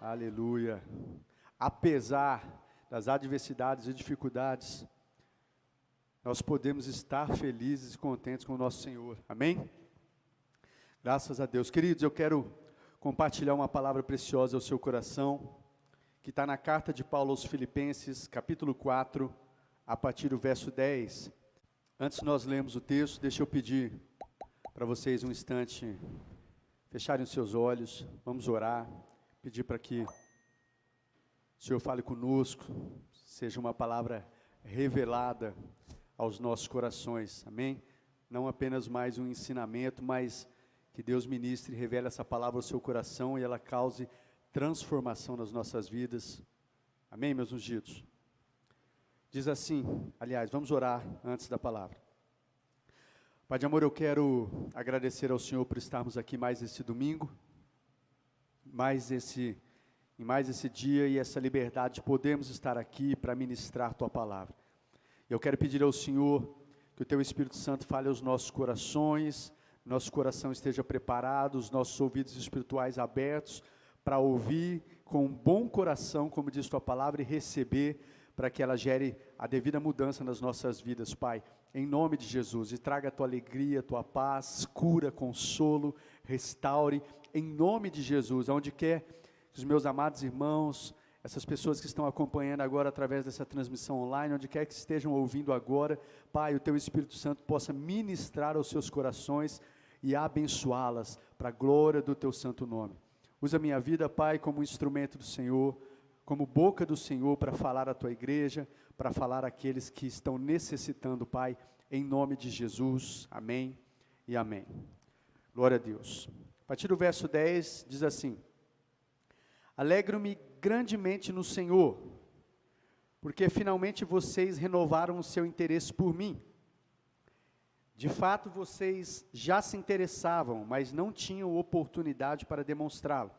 Aleluia. Apesar das adversidades e dificuldades, nós podemos estar felizes e contentes com o nosso Senhor. Amém? Graças a Deus. Queridos, eu quero compartilhar uma palavra preciosa ao seu coração, que está na carta de Paulo aos Filipenses, capítulo 4, a partir do verso 10. Antes de nós lermos o texto, deixa eu pedir para vocês um instante fecharem os seus olhos, vamos orar, pedir para que o Senhor fale conosco, seja uma palavra revelada aos nossos corações, amém? Não apenas mais um ensinamento, mas que Deus ministre e revele essa palavra ao seu coração e ela cause transformação nas nossas vidas, amém, meus ungidos? Diz assim, aliás, vamos orar antes da palavra. Pai de amor, eu quero agradecer ao Senhor por estarmos aqui mais esse domingo, mais esse dia e essa liberdade de podermos estar aqui para ministrar Tua palavra. Eu quero pedir ao Senhor que o Teu Espírito Santo fale aos nossos corações, nosso coração esteja preparado, os nossos ouvidos espirituais abertos para ouvir com um bom coração, como diz Tua palavra, e receber para que ela gere a devida mudança nas nossas vidas, Pai. Em nome de Jesus, e traga a Tua alegria, a Tua paz, cura, consolo, restaure, em nome de Jesus, aonde quer que os meus amados irmãos, essas pessoas que estão acompanhando agora através dessa transmissão online, onde quer que estejam ouvindo agora, Pai, o Teu Espírito Santo possa ministrar aos seus corações e abençoá-las para a glória do Teu santo nome. Usa a minha vida, Pai, como instrumento do Senhor, como boca do Senhor para falar à Tua igreja, para falar àqueles que estão necessitando, Pai, em nome de Jesus, amém e amém. Glória a Deus. A partir do verso 10, diz assim: Alegro-me grandemente no Senhor, porque finalmente vocês renovaram o seu interesse por mim. De fato, vocês já se interessavam, mas não tinham oportunidade para demonstrá-lo.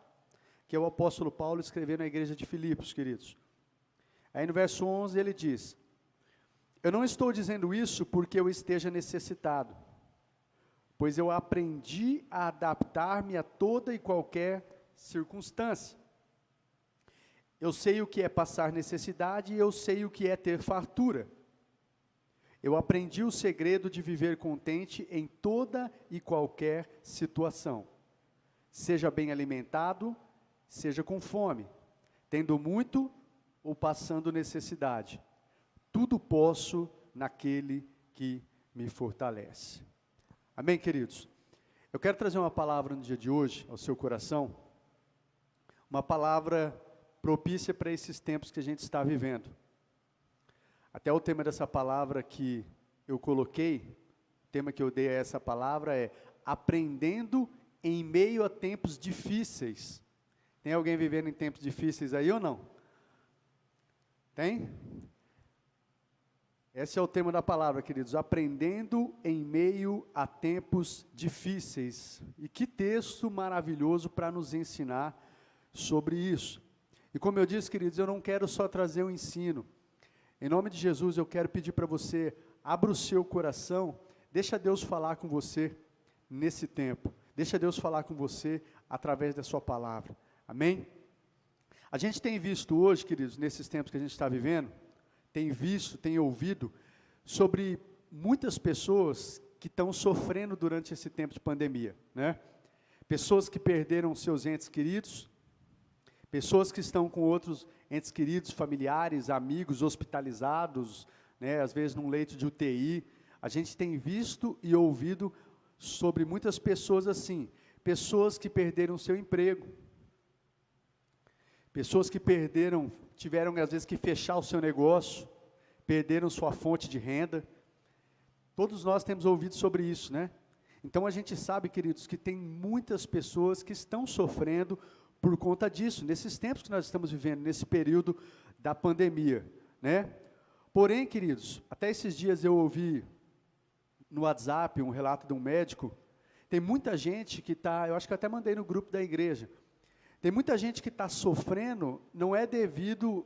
Que é o apóstolo Paulo escrevendo na igreja de Filipos, queridos. Aí no verso 11 ele diz: Eu não estou dizendo isso porque eu esteja necessitado, pois eu aprendi a adaptar-me a toda e qualquer circunstância. Eu sei o que é passar necessidade e eu sei o que é ter fartura. Eu aprendi o segredo de viver contente em toda e qualquer situação. Seja bem alimentado, seja com fome, tendo muito ou passando necessidade. Tudo posso naquele que me fortalece. Amém, queridos? Eu quero trazer uma palavra no dia de hoje ao seu coração, uma palavra propícia para esses tempos que a gente está vivendo. Até o tema dessa palavra que eu coloquei, o tema que eu dei a essa palavra é aprendendo em meio a tempos difíceis. Tem alguém vivendo em tempos difíceis aí ou não? Tem? Esse é o tema da palavra, queridos, aprendendo em meio a tempos difíceis. E que texto maravilhoso para nos ensinar sobre isso. E como eu disse, queridos, eu não quero só trazer um ensino. Em nome de Jesus, eu quero pedir para você, abra o seu coração, deixa Deus falar com você nesse tempo. Deixa Deus falar com você através da sua palavra. Amém? A gente tem visto hoje, queridos, nesses tempos que a gente está vivendo, tem ouvido sobre muitas pessoas que estão sofrendo durante esse tempo de pandemia, né? Pessoas que perderam seus entes queridos, pessoas que estão com outros entes queridos, familiares, amigos, hospitalizados, né? Às vezes num leito de UTI. A gente tem visto e ouvido sobre muitas pessoas assim, pessoas que perderam seu emprego, pessoas que tiveram às vezes que fechar o seu negócio, perderam sua fonte de renda. Todos nós temos ouvido sobre isso, né? Então a gente sabe, queridos, que tem muitas pessoas que estão sofrendo por conta disso, nesses tempos que nós estamos vivendo, nesse período da pandemia, né? Porém, queridos, até esses dias eu ouvi no WhatsApp um relato de um médico, tem muita gente que está, eu acho que eu até mandei no grupo da igreja, tem muita gente que está sofrendo, não é devido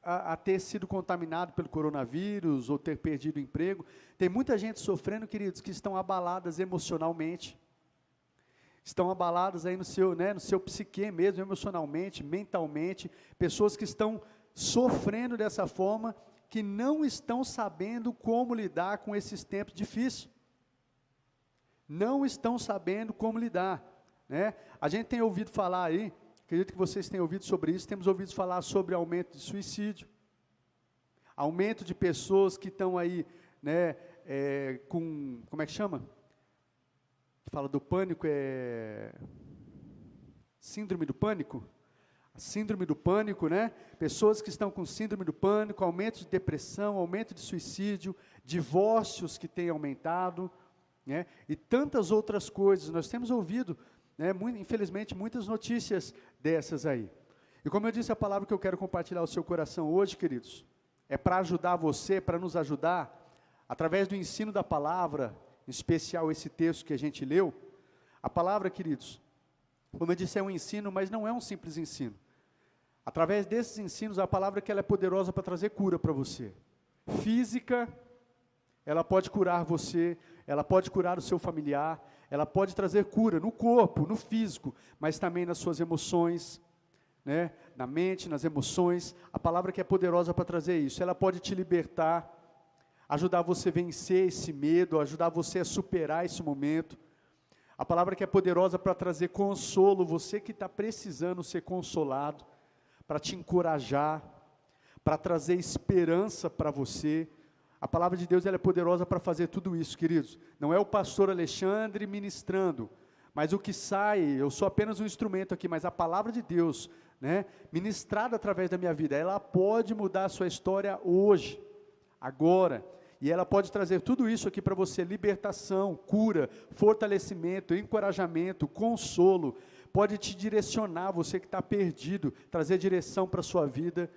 a ter sido contaminado pelo coronavírus ou ter perdido o emprego. Tem muita gente sofrendo, queridos, que estão abaladas emocionalmente, estão abaladas aí no seu psique mesmo, emocionalmente, mentalmente, pessoas que estão sofrendo dessa forma, que não estão sabendo como lidar com esses tempos difíceis. Não estão sabendo como lidar, né? A gente tem ouvido falar aí, acredito que vocês têm ouvido sobre isso, temos ouvido falar sobre aumento de suicídio, aumento de pessoas que estão aí, né, como é que chama? Que fala do pânico, síndrome do pânico? Síndrome do pânico, né? Pessoas que estão com síndrome do pânico, aumento de depressão, aumento de suicídio, divórcios que têm aumentado, né? E tantas outras coisas. Nós temos ouvido, né, infelizmente, muitas notícias dessas aí. E como eu disse, a palavra que eu quero compartilhar ao seu coração hoje, queridos, é para ajudar você, para nos ajudar, através do ensino da palavra, em especial esse texto que a gente leu. A palavra, queridos, como eu disse, é um ensino, mas não é um simples ensino. Através desses ensinos, a palavra que ela é poderosa para trazer cura para você. Física, ela pode curar você, ela pode curar o seu familiar, ela pode trazer cura no corpo, no físico, mas também nas suas emoções, né? Na mente, nas emoções. A palavra que é poderosa para trazer isso, ela pode te libertar, ajudar você a vencer esse medo, ajudar você a superar esse momento. A palavra que é poderosa para trazer consolo, você que está precisando ser consolado, para te encorajar, para trazer esperança para você. A palavra de Deus, ela é poderosa para fazer tudo isso, queridos. Não é o pastor Alexandre ministrando, mas o que sai, eu sou apenas um instrumento aqui, mas a palavra de Deus, né, ministrada através da minha vida, ela pode mudar a sua história hoje, agora, e ela pode trazer tudo isso aqui para você: libertação, cura, fortalecimento, encorajamento, consolo, pode te direcionar, você que está perdido, trazer direção para a sua vida.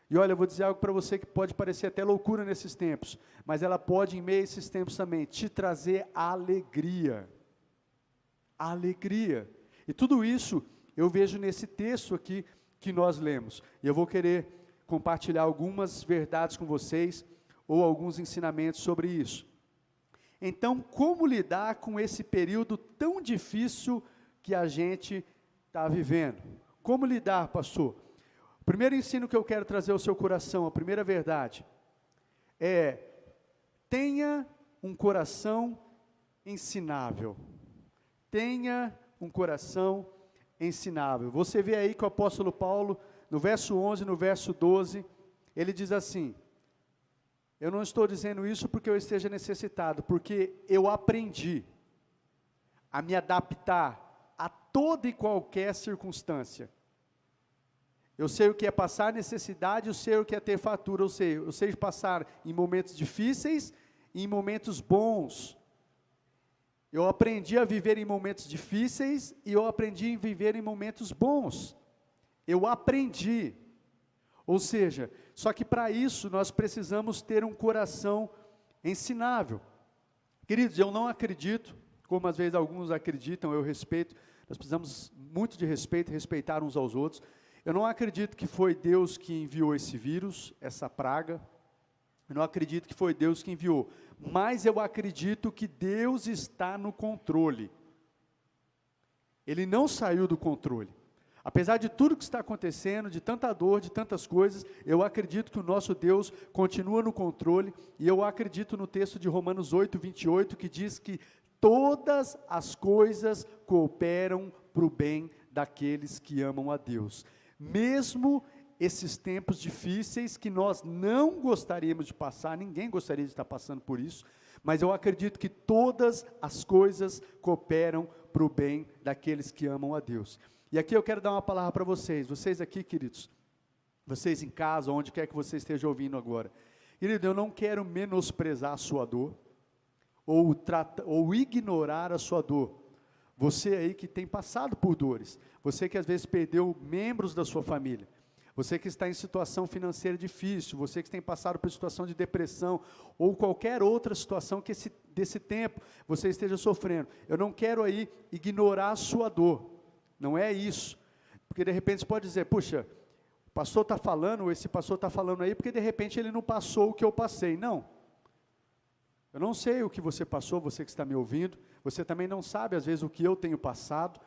E olha, eu vou dizer algo para você que pode parecer até loucura nesses tempos, mas ela pode, em meio a esses tempos também, te trazer alegria. Alegria. E tudo isso eu vejo nesse texto aqui que nós lemos. E eu vou querer compartilhar algumas verdades com vocês, ou alguns ensinamentos sobre isso. Então, como lidar com esse período tão difícil que a gente está vivendo? Como lidar, pastor? O primeiro ensino que eu quero trazer ao seu coração, a primeira verdade, é: tenha um coração ensinável. Tenha um coração ensinável. Você vê aí que o apóstolo Paulo, no verso 11, no verso 12, ele diz assim: eu não estou dizendo isso porque eu esteja necessitado, porque eu aprendi a me adaptar a toda e qualquer circunstância. Eu sei o que é passar necessidade, eu sei o que é ter fartura, eu sei passar em momentos difíceis e em momentos bons. Eu aprendi a viver em momentos difíceis e eu aprendi a viver em momentos bons. Eu aprendi. Ou seja, só que para isso nós precisamos ter um coração ensinável. Queridos, eu não acredito, como às vezes alguns acreditam, eu respeito, nós precisamos muito de respeito, respeitar uns aos outros. Eu não acredito que foi Deus que enviou esse vírus, essa praga. Eu não acredito que foi Deus que enviou, mas eu acredito que Deus está no controle. Ele não saiu do controle. Apesar de tudo que está acontecendo, de tanta dor, de tantas coisas, eu acredito que o nosso Deus continua no controle, e eu acredito no texto de Romanos 8, 28, que diz que todas as coisas cooperam para o bem daqueles que amam a Deus. Mesmo esses tempos difíceis que nós não gostaríamos de passar, ninguém gostaria de estar passando por isso, mas eu acredito que todas as coisas cooperam para o bem daqueles que amam a Deus. E aqui eu quero dar uma palavra para vocês aqui, queridos, vocês em casa, onde quer que você esteja ouvindo agora. Querido, eu não quero menosprezar a sua dor, ou ignorar a sua dor. Você aí que tem passado por dores, você que às vezes perdeu membros da sua família, você que está em situação financeira difícil, você que tem passado por situação de depressão, ou qualquer outra situação que desse tempo você esteja sofrendo. Eu não quero aí ignorar a sua dor. Não é isso, porque de repente você pode dizer: puxa, o pastor está falando, ou esse pastor está falando aí, porque de repente ele não passou o que eu passei. Não, Eu não sei o que você passou, você que está me ouvindo, você também não sabe às vezes o que eu tenho passado.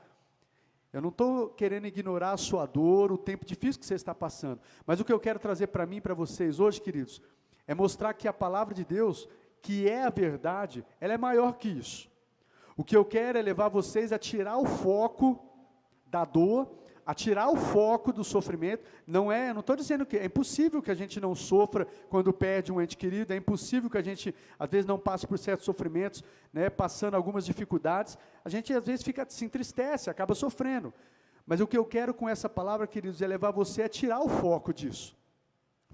Eu não estou querendo ignorar a sua dor, o tempo difícil que você está passando, mas o que eu quero trazer para mim e para vocês hoje, queridos, é mostrar que a palavra de Deus, que é a verdade, ela é maior que isso. O que eu quero é levar vocês a tirar o foco da dor, a tirar o foco do sofrimento. Eu não estou dizendo que é impossível que a gente não sofra quando perde um ente querido, é impossível que a gente às vezes não passe por certos sofrimentos, né, passando algumas dificuldades, a gente às vezes se entristece, acaba sofrendo, mas o que eu quero com essa palavra, queridos, é levar você a tirar o foco disso,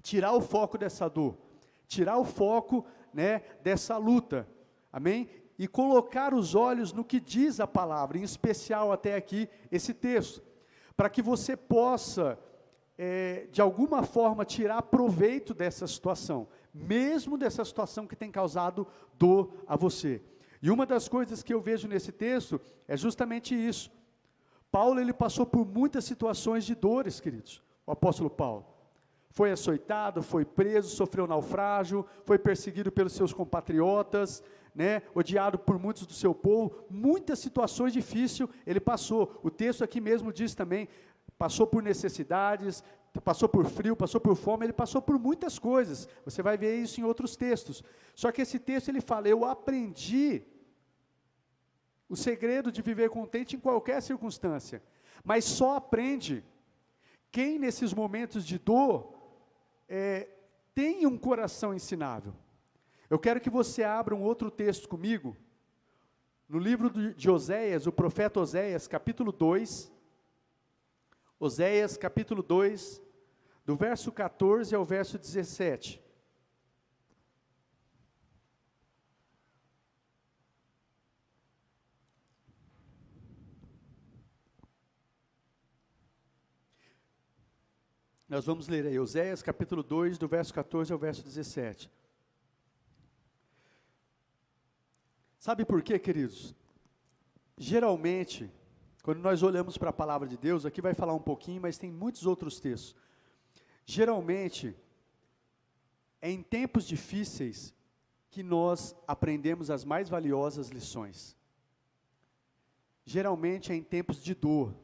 tirar o foco dessa dor, tirar o foco, né, dessa luta, amém? E colocar os olhos no que diz a palavra, em especial até aqui, esse texto, para que você possa, de alguma forma, tirar proveito dessa situação, mesmo dessa situação que tem causado dor a você. E uma das coisas que eu vejo nesse texto é justamente isso. Paulo, ele passou por muitas situações de dores, queridos, o apóstolo Paulo. Foi açoitado, foi preso, sofreu naufrágio, foi perseguido pelos seus compatriotas, né, odiado por muitos do seu povo, muitas situações difíceis ele passou. O texto aqui mesmo diz também, passou por necessidades, passou por frio, passou por fome, ele passou por muitas coisas. Você vai ver isso em outros textos. Só que esse texto ele fala, eu aprendi o segredo de viver contente em qualquer circunstância, mas só aprende quem nesses momentos de dor tem um coração ensinável. Eu quero que você abra um outro texto comigo, no livro de Oséias, o profeta Oséias, capítulo 2, Oséias, capítulo 2, do verso 14 ao verso 17. Nós vamos ler aí, Oséias, capítulo 2, do verso 14 ao verso 17. Sabe por quê, queridos? Geralmente, quando nós olhamos para a palavra de Deus, aqui vai falar um pouquinho, mas tem muitos outros textos. Geralmente, é em tempos difíceis que nós aprendemos as mais valiosas lições. Geralmente é em tempos de dor.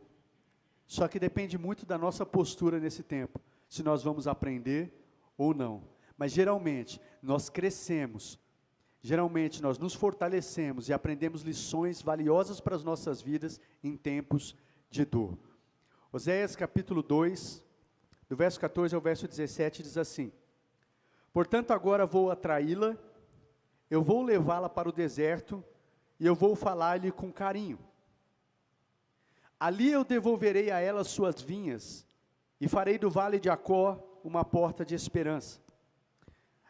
Só que depende muito da nossa postura nesse tempo, se nós vamos aprender ou não. Mas geralmente, nós crescemos. Geralmente nós nos fortalecemos e aprendemos lições valiosas para as nossas vidas em tempos de dor. Oséias capítulo 2, do verso 14 ao verso 17 diz assim: portanto agora vou atraí-la, eu vou levá-la para o deserto e eu vou falar-lhe com carinho. Ali eu devolverei a ela suas vinhas e farei do vale de Acó uma porta de esperança.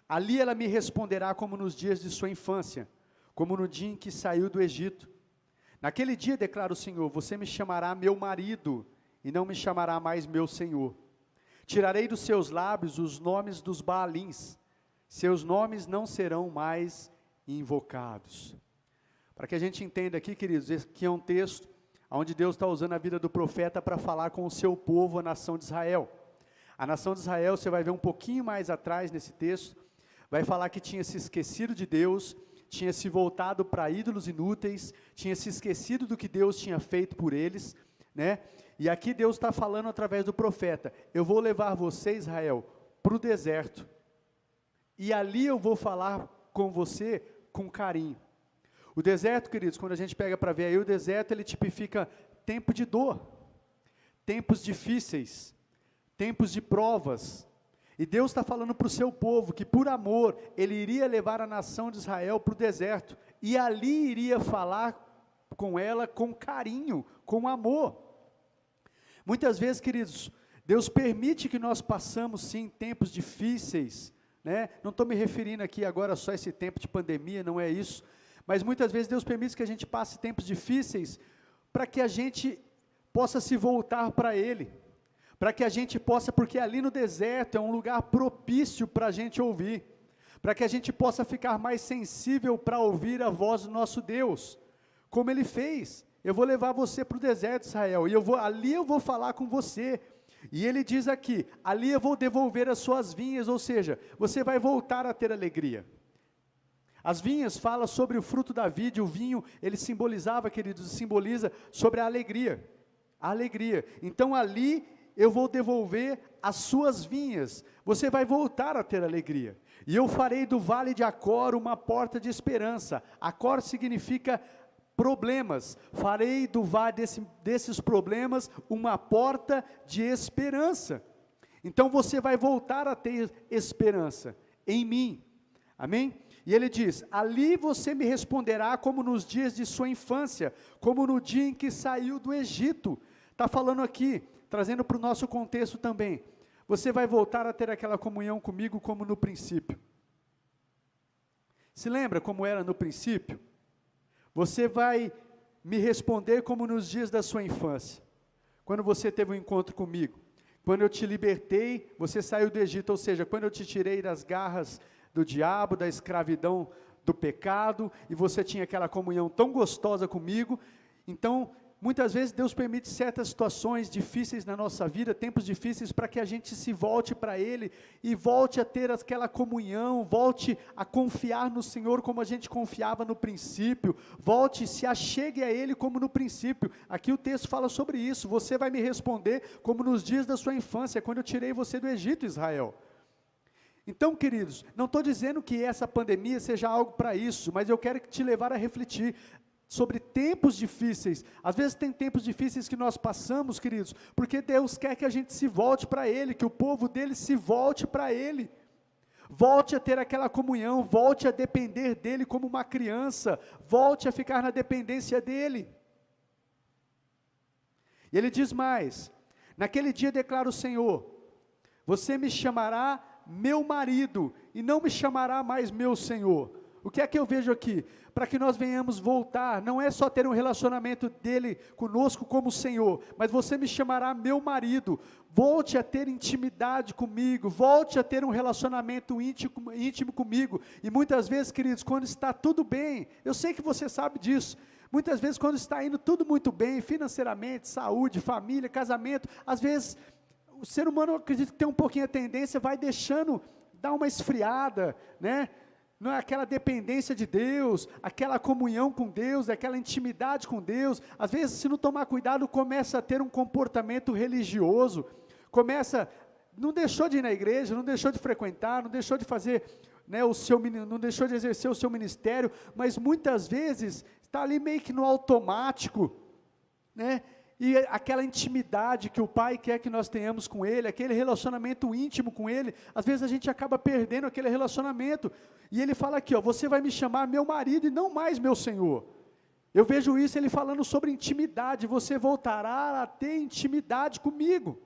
Ali ela me responderá como nos dias de sua infância, como no dia em que saiu do Egito. Naquele dia, declara o Senhor, você me chamará meu marido, e não me chamará mais meu Senhor. Tirarei dos seus lábios os nomes dos Baalins, seus nomes não serão mais invocados. Para que a gente entenda aqui, queridos, aqui é um texto onde Deus está usando a vida do profeta para falar com o seu povo, a nação de Israel. A nação de Israel, você vai ver um pouquinho mais atrás nesse texto, vai falar que tinha se esquecido de Deus, tinha se voltado para ídolos inúteis, tinha se esquecido do que Deus tinha feito por eles, né? E aqui Deus está falando através do profeta, eu vou levar você, Israel, para o deserto, e ali eu vou falar com você com carinho. O deserto, queridos, quando a gente pega para ver aí, o deserto ele tipifica tempo de dor, tempos difíceis, tempos de provas. E Deus está falando para o seu povo que por amor, Ele iria levar a nação de Israel para o deserto, e ali iria falar com ela com carinho, com amor. Muitas vezes, queridos, Deus permite que nós passamos sim tempos difíceis, né? Não estou me referindo aqui agora só a esse tempo de pandemia, não é isso, mas muitas vezes Deus permite que a gente passe tempos difíceis, para que a gente possa se voltar para Ele, para que a gente possa, porque ali no deserto é um lugar propício para a gente ouvir, para que a gente possa ficar mais sensível para ouvir a voz do nosso Deus, como Ele fez. Eu vou levar você para o deserto, Israel, e ali eu vou falar com você, e Ele diz aqui, ali eu vou devolver as suas vinhas, ou seja, você vai voltar a ter alegria. As vinhas falam sobre o fruto da vide, o vinho, ele simbolizava, queridos, simboliza sobre a alegria. A alegria. Então ali eu vou devolver as suas vinhas. Você vai voltar a ter alegria. E eu farei do vale de Acor uma porta de esperança. Acor significa problemas. Farei do vale desses problemas uma porta de esperança. Então você vai voltar a ter esperança em mim. Amém? E ele diz, ali você me responderá como nos dias de sua infância, como no dia em que saiu do Egito. Está falando aqui, trazendo para o nosso contexto também. Você vai voltar a ter aquela comunhão comigo como no princípio. Se lembra como era no princípio? Você vai me responder como nos dias da sua infância. Quando você teve um encontro comigo. Quando eu te libertei, você saiu do Egito, ou seja, quando eu te tirei das garras do diabo, da escravidão do pecado, e você tinha aquela comunhão tão gostosa comigo. Então, muitas vezes Deus permite certas situações difíceis na nossa vida, tempos difíceis, para que a gente se volte para Ele, e volte a ter aquela comunhão, volte a confiar no Senhor como a gente confiava no princípio, volte, se achegue a Ele como no princípio. Aqui o texto fala sobre isso, você vai me responder como nos dias da sua infância, quando eu tirei você do Egito, Israel. Então, queridos, não estou dizendo que essa pandemia seja algo para isso, mas eu quero te levar a refletir sobre tempos difíceis. Às vezes tem tempos difíceis que nós passamos, queridos, porque Deus quer que a gente se volte para Ele, que o povo dele se volte para Ele. Volte a ter aquela comunhão, volte a depender dEle como uma criança, volte a ficar na dependência dEle. E ele diz mais, naquele dia declara o Senhor, você me chamará meu marido, e não me chamará mais meu Senhor. O que é que eu vejo aqui? Para que nós venhamos voltar, não é só ter um relacionamento dele conosco como Senhor, mas você me chamará meu marido, volte a ter intimidade comigo, volte a ter um relacionamento íntimo comigo, e muitas vezes, queridos, quando está tudo bem, eu sei que você sabe disso, muitas vezes quando está indo tudo muito bem, financeiramente, saúde, família, casamento, às vezes, o ser humano, eu acredito que tem um pouquinho a tendência, vai deixando, dar uma esfriada, né? Não é aquela dependência de Deus, aquela comunhão com Deus, aquela intimidade com Deus, às vezes se não tomar cuidado, começa a ter um comportamento religioso, não deixou de ir na igreja, não deixou de frequentar, não deixou de fazer, né, não deixou de exercer o seu ministério, mas muitas vezes está ali meio que no automático, né? E aquela intimidade que o Pai quer que nós tenhamos com Ele, aquele relacionamento íntimo com Ele, às vezes a gente acaba perdendo aquele relacionamento, e Ele fala aqui, ó, você vai me chamar meu marido e não mais meu Senhor. Eu vejo isso, Ele falando sobre intimidade, você voltará a ter intimidade comigo.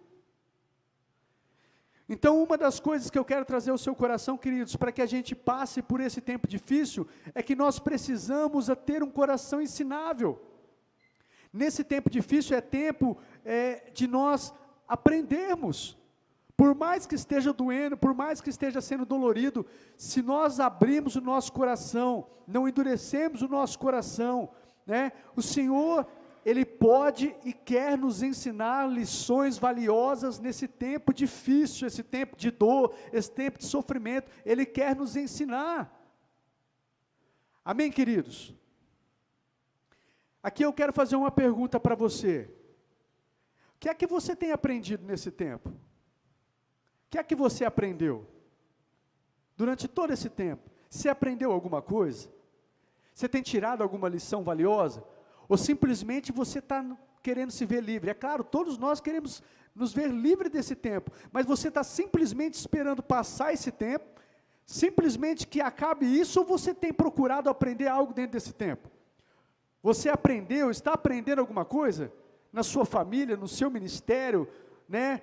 Então uma das coisas que eu quero trazer ao seu coração, queridos, para que a gente passe por esse tempo difícil, é que nós precisamos ter um coração ensinável. Nesse tempo difícil é tempo de nós aprendermos, por mais que esteja doendo, por mais que esteja sendo dolorido, se nós abrirmos o nosso coração, não endurecemos o nosso coração, né? O Senhor, Ele pode e quer nos ensinar lições valiosas nesse tempo difícil, esse tempo de dor, esse tempo de sofrimento, Ele quer nos ensinar. Amém, queridos? Aqui eu quero fazer uma pergunta para você. O que é que você tem aprendido nesse tempo? O que é que você aprendeu? Durante todo esse tempo, você aprendeu alguma coisa? Você tem tirado alguma lição valiosa? Ou simplesmente você está querendo se ver livre? É claro, todos nós queremos nos ver livre desse tempo, mas você está simplesmente esperando passar esse tempo, simplesmente que acabe isso, ou você tem procurado aprender algo dentro desse tempo? Você aprendeu, está aprendendo alguma coisa? Na sua família, no seu ministério, né?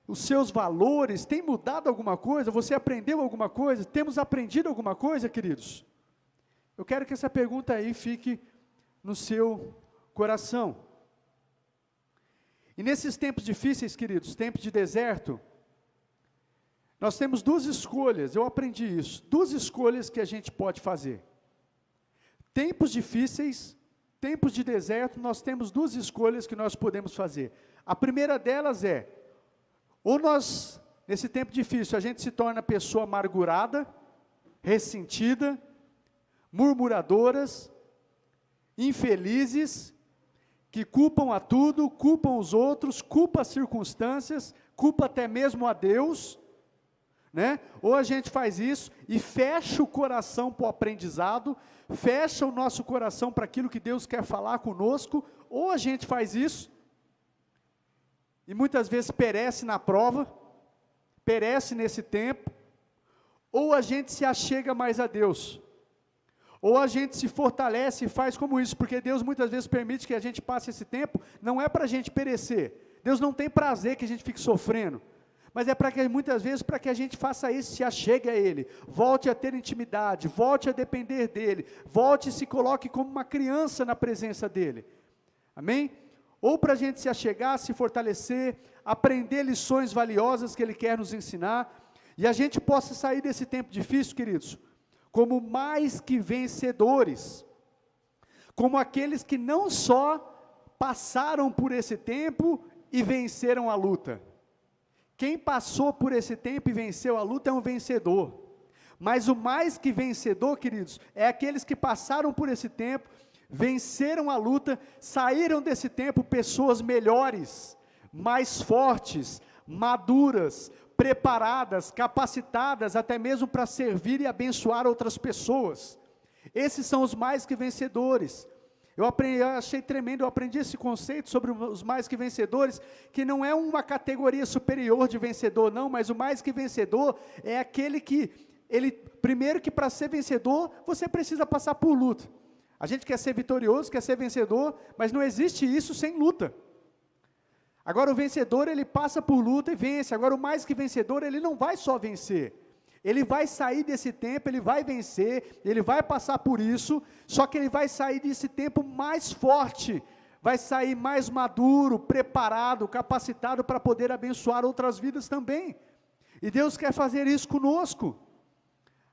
Os seus valores, tem mudado alguma coisa? Você aprendeu alguma coisa? Temos aprendido alguma coisa, queridos? Eu quero que essa pergunta aí fique no seu coração. E nesses tempos difíceis, queridos, tempos de deserto, nós temos duas escolhas, eu aprendi isso, duas escolhas que a gente pode fazer. Tempos difíceis, tempos de deserto, nós temos duas escolhas que nós podemos fazer. A primeira delas é, ou nós, nesse tempo difícil, a gente se torna pessoa amargurada, ressentida, murmuradoras, infelizes, que culpam a tudo, culpam os outros, culpam as circunstâncias, culpam até mesmo a Deus, né? Ou a gente faz isso e fecha o coração para o aprendizado, fecha o nosso coração para aquilo que Deus quer falar conosco, ou a gente faz isso, e muitas vezes perece na prova, perece nesse tempo, ou a gente se achega mais a Deus, ou a gente se fortalece e faz como isso, porque Deus muitas vezes permite que a gente passe esse tempo, não é para a gente perecer, Deus não tem prazer que a gente fique sofrendo, mas é para que muitas vezes, para que a gente faça isso, se achegue a Ele, volte a ter intimidade, volte a depender dEle, volte e se coloque como uma criança na presença dEle, amém? Ou para a gente se achegar, se fortalecer, aprender lições valiosas que Ele quer nos ensinar, e a gente possa sair desse tempo difícil, queridos, como mais que vencedores, como aqueles que não só passaram por esse tempo e venceram a luta. Quem passou por esse tempo e venceu a luta é um vencedor, mas o mais que vencedor, queridos, é aqueles que passaram por esse tempo, venceram a luta, saíram desse tempo pessoas melhores, mais fortes, maduras, preparadas, capacitadas, até mesmo para servir e abençoar outras pessoas. Esses são os mais que vencedores. Eu achei tremendo, eu aprendi esse conceito sobre os mais que vencedores, que não é uma categoria superior de vencedor, não, mas o mais que vencedor é aquele que, primeiro que para ser vencedor, você precisa passar por luta. A gente quer ser vitorioso, quer ser vencedor, mas não existe isso sem luta. Agora o vencedor, ele passa por luta e vence. Agora o mais que vencedor, ele não vai só vencer, ele vai sair desse tempo, ele vai vencer, ele vai passar por isso, só que ele vai sair desse tempo mais forte, vai sair mais maduro, preparado, capacitado para poder abençoar outras vidas também, e Deus quer fazer isso conosco,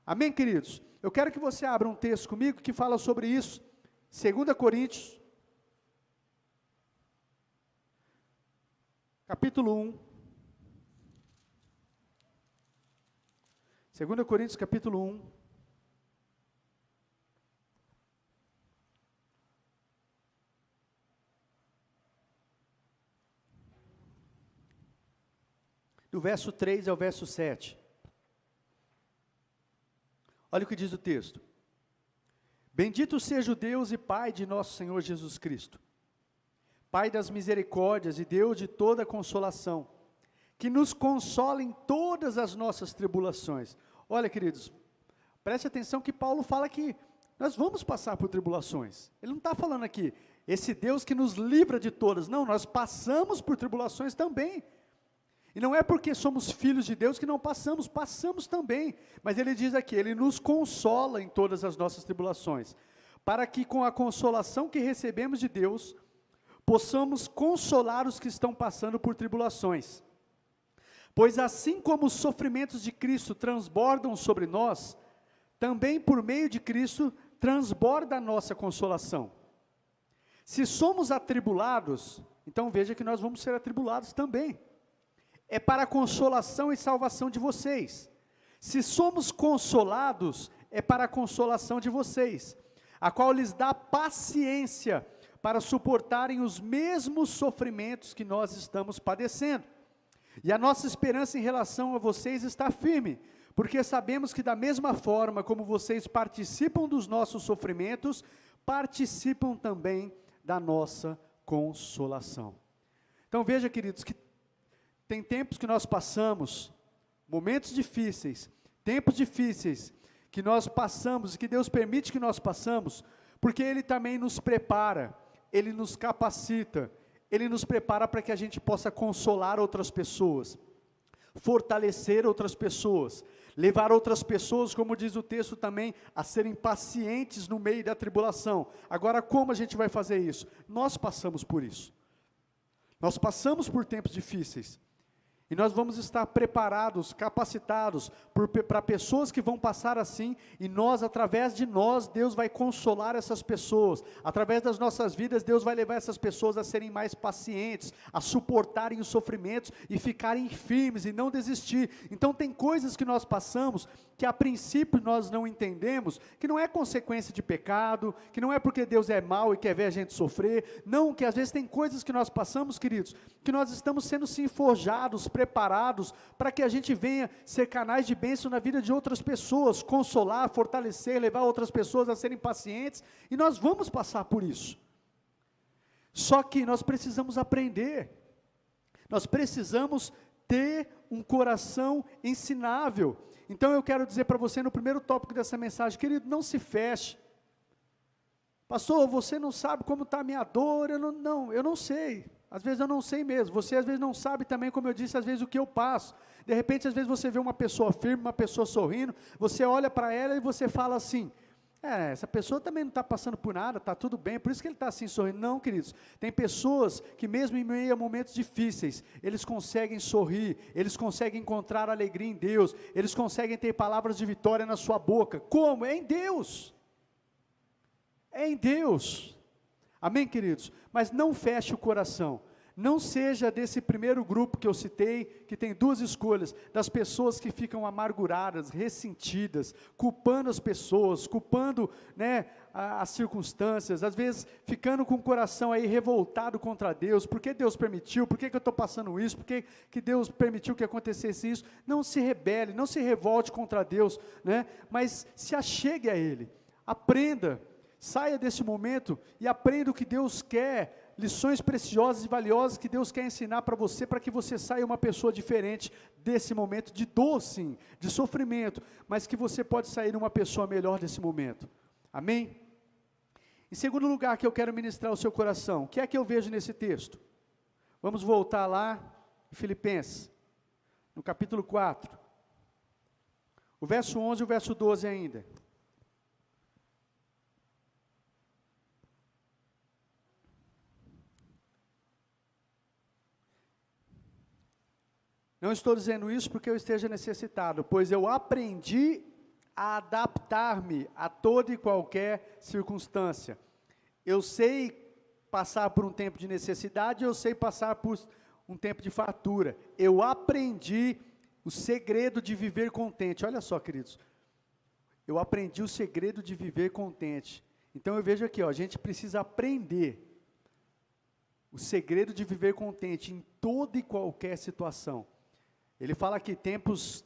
amém, queridos? Eu quero que você abra um texto comigo, que fala sobre isso, 2 Coríntios, capítulo 1, 2 Coríntios capítulo 1, do verso 3 ao verso 7, olha o que diz o texto: bendito seja o Deus e Pai de nosso Senhor Jesus Cristo, Pai das misericórdias e Deus de toda consolação, que nos consola em todas as nossas tribulações. Olha, queridos, preste atenção que Paulo fala que nós vamos passar por tribulações. Ele não está falando aqui, esse Deus que nos livra de todas. Não, nós passamos por tribulações também. E não é porque somos filhos de Deus que não passamos, passamos também. Mas ele diz aqui, ele nos consola em todas as nossas tribulações, para que com a consolação que recebemos de Deus, possamos consolar os que estão passando por tribulações. Pois assim como os sofrimentos de Cristo transbordam sobre nós, também por meio de Cristo transborda a nossa consolação. Se somos atribulados, então veja que nós vamos ser atribulados também. É para a consolação e salvação de vocês. Se somos consolados, é para a consolação de vocês, a qual lhes dá paciência para suportarem os mesmos sofrimentos que nós estamos padecendo. E a nossa esperança em relação a vocês está firme, porque sabemos que da mesma forma como vocês participam dos nossos sofrimentos, participam também da nossa consolação. Então veja, queridos, que tem tempos que nós passamos, momentos difíceis, tempos difíceis, que nós passamos, e que Deus permite que nós passamos, porque Ele também nos prepara, Ele nos capacita, Ele nos prepara para que a gente possa consolar outras pessoas, fortalecer outras pessoas, levar outras pessoas, como diz o texto também, a serem pacientes no meio da tribulação. Agora, como a gente vai fazer isso? Nós passamos por isso. Nós passamos por tempos difíceis. E nós vamos estar preparados, capacitados para pessoas que vão passar assim, e nós, através de nós, Deus vai consolar essas pessoas. Através das nossas vidas, Deus vai levar essas pessoas a serem mais pacientes, a suportarem os sofrimentos e ficarem firmes e não desistir. Então tem coisas que nós passamos que a princípio nós não entendemos, que não é consequência de pecado, que não é porque Deus é mau e quer ver a gente sofrer, não, que às vezes tem coisas que nós passamos, queridos, que nós estamos sendo sim forjados, preparados, para que a gente venha ser canais de bênção na vida de outras pessoas, consolar, fortalecer, levar outras pessoas a serem pacientes, e nós vamos passar por isso. Só que nós precisamos aprender, nós precisamos ter um coração ensinável. Então eu quero dizer para você no primeiro tópico dessa mensagem, querido, não se feche. Pastor, você não sabe como está a minha dor, eu não sei. Às vezes eu não sei mesmo, você às vezes não sabe também, como eu disse, às vezes o que eu passo. De repente, às vezes você vê uma pessoa firme, uma pessoa sorrindo, você olha para ela e você fala assim, essa pessoa também não está passando por nada, está tudo bem, por isso que ele está assim sorrindo. Não, queridos, tem pessoas que mesmo em meio a momentos difíceis, eles conseguem sorrir, eles conseguem encontrar alegria em Deus, eles conseguem ter palavras de vitória na sua boca. Como? É em Deus. É em Deus. Amém, queridos? Mas não feche o coração. Não seja desse primeiro grupo que eu citei, que tem duas escolhas, das pessoas que ficam amarguradas, ressentidas, culpando as pessoas, culpando, as circunstâncias, às vezes ficando com o coração aí revoltado contra Deus, por que Deus permitiu, por que eu estou passando isso, por que Deus permitiu que acontecesse isso. Não se rebele, não se revolte contra Deus, mas se achegue a Ele, aprenda, saia desse momento e aprenda o que Deus quer, lições preciosas e valiosas que Deus quer ensinar para você, para que você saia uma pessoa diferente desse momento de dor, sim, de sofrimento, mas que você pode sair uma pessoa melhor desse momento. Amém? Em segundo lugar, que eu quero ministrar ao seu coração, o que é que eu vejo nesse texto? Vamos voltar lá em Filipenses, no capítulo 4, o verso 11 e o verso 12 ainda. Não estou dizendo isso porque eu esteja necessitado, pois eu aprendi a adaptar-me a toda e qualquer circunstância. Eu sei passar por um tempo de necessidade, eu sei passar por um tempo de fartura. Eu aprendi o segredo de viver contente. Olha só, queridos, eu aprendi o segredo de viver contente. Então eu vejo aqui, a gente precisa aprender o segredo de viver contente em toda e qualquer situação. Ele fala que tempos,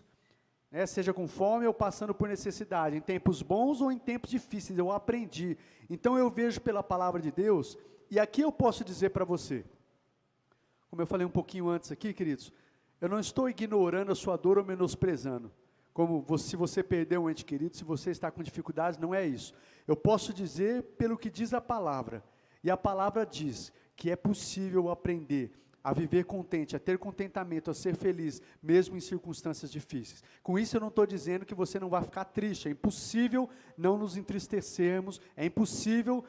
seja com fome ou passando por necessidade, em tempos bons ou em tempos difíceis, eu aprendi. Então eu vejo pela palavra de Deus, e aqui eu posso dizer para você, como eu falei um pouquinho antes aqui, queridos, eu não estou ignorando a sua dor ou menosprezando, se você perdeu um ente querido, se você está com dificuldades, não é isso. Eu posso dizer pelo que diz a palavra, e a palavra diz que é possível aprender a viver contente, a ter contentamento, a ser feliz, mesmo em circunstâncias difíceis. Com isso eu não estou dizendo que você não vai ficar triste, é impossível não nos entristecermos, é impossível,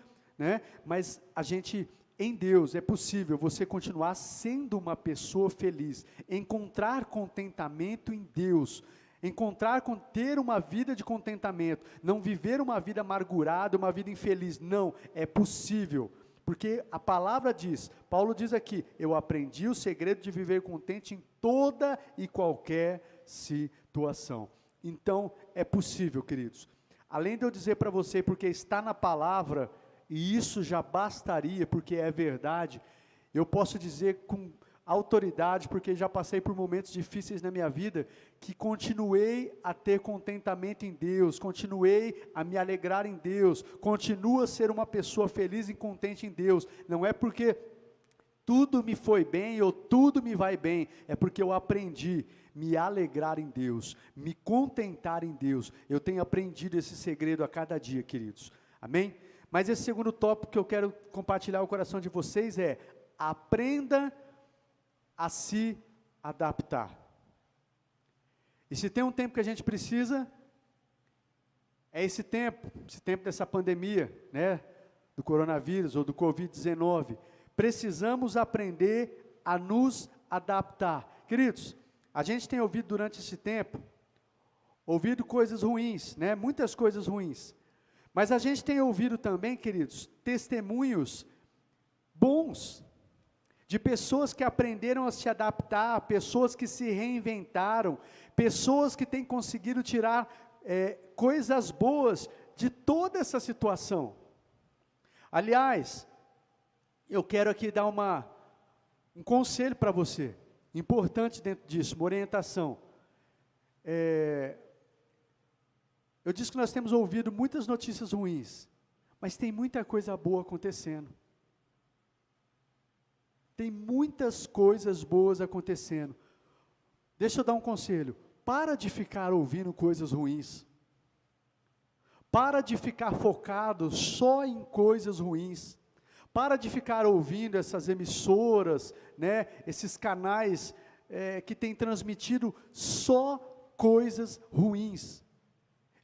mas a gente, em Deus, é possível você continuar sendo uma pessoa feliz, encontrar contentamento em Deus, ter uma vida de contentamento, não viver uma vida amargurada, uma vida infeliz, não, é possível. Porque a palavra diz, Paulo diz aqui, eu aprendi o segredo de viver contente em toda e qualquer situação. Então, é possível, queridos. Além de eu dizer para você, porque está na palavra, e isso já bastaria, porque é verdade, eu posso dizer com autoridade, porque já passei por momentos difíceis na minha vida, que continuei a ter contentamento em Deus, continuei a me alegrar em Deus, continuo a ser uma pessoa feliz e contente em Deus, não é porque tudo me foi bem ou tudo me vai bem, é porque eu aprendi me alegrar em Deus, me contentar em Deus, eu tenho aprendido esse segredo a cada dia, queridos, amém? Mas esse segundo tópico que eu quero compartilhar o coração de vocês é, aprenda a se adaptar. E se tem um tempo que a gente precisa, é esse tempo dessa pandemia, do coronavírus ou do Covid-19. Precisamos aprender a nos adaptar. Queridos, A gente tem ouvido durante esse tempo, ouvido coisas ruins, né? Muitas coisas ruins. Mas a gente tem ouvido também, queridos, testemunhos bons, de pessoas que aprenderam a se adaptar, pessoas que se reinventaram, pessoas que têm conseguido tirar coisas boas de toda essa situação. Aliás, eu quero aqui dar um conselho para você, importante dentro disso, uma orientação. Eu disse que nós temos ouvido muitas notícias ruins, mas tem muita coisa boa acontecendo. Tem muitas coisas boas acontecendo. Deixa eu dar um conselho. Para de ficar ouvindo coisas ruins. Para de ficar focado só em coisas ruins. Para de ficar ouvindo essas emissoras, né, esses canais que têm transmitido só coisas ruins.